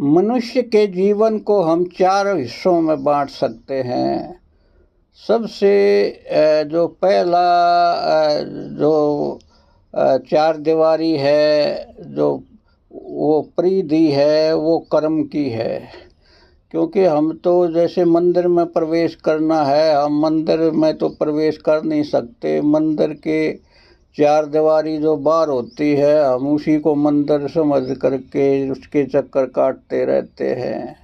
मनुष्य के जीवन को हम चार हिस्सों में बांट सकते हैं। सबसे जो पहला जो चार दीवारी है, जो वो परिधि है, वो कर्म की है। क्योंकि हम तो जैसे मंदिर में प्रवेश करना है, हम मंदिर में तो प्रवेश कर नहीं सकते। मंदिर के चार दीवारी जो बाहर होती है, हम उसी को मंदिर समझ करके उसके चक्कर काटते रहते हैं।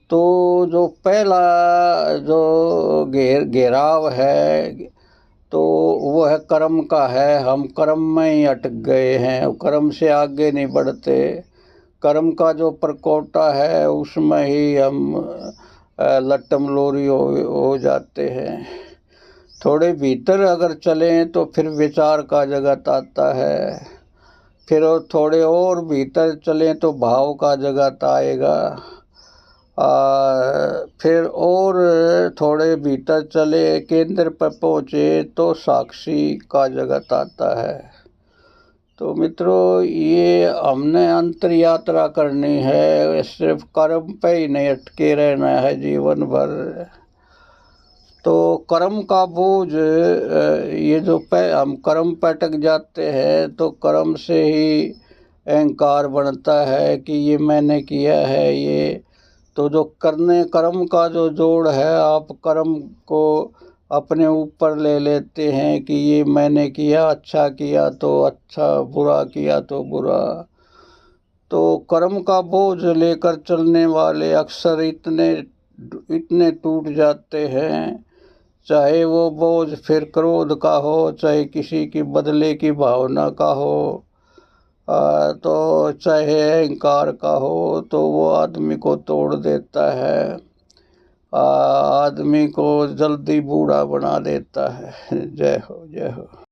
तो जो पहला जो घेराव है, तो वो है कर्म का है। हम कर्म में ही अटक गए हैं, कर्म से आगे नहीं बढ़ते। कर्म का जो परकोटा है, उसमें ही हम लट्टम लोरी हो जाते हैं। थोड़े भीतर अगर चलें तो फिर विचार का जगत आता है। फिर थोड़े और भीतर चलें तो भाव का जगत आएगा। फिर और थोड़े भीतर चले, केंद्र पर पहुँचे तो साक्षी का जगत आता है। तो मित्रों, ये हमने अंतर यात्रा करनी है, सिर्फ कर्म पे ही नहीं अटके रहना है जीवन भर। तो कर्म का बोझ, ये जो हम कर्म पे अटक जाते हैं तो कर्म से ही अहंकार बनता है कि ये मैंने किया है। ये तो जो करने कर्म का जो जोड़ है, आप कर्म को अपने ऊपर ले लेते हैं कि ये मैंने किया, अच्छा किया तो अच्छा, बुरा किया तो बुरा। तो कर्म का बोझ लेकर चलने वाले अक्सर इतने इतने टूट जाते हैं। चाहे वो बोझ फिर क्रोध का हो, चाहे किसी की बदले की भावना का हो, तो चाहे अहंकार का हो, तो वो आदमी को तोड़ देता है। आदमी को जल्दी बूढ़ा बना देता है। जय हो, जय हो।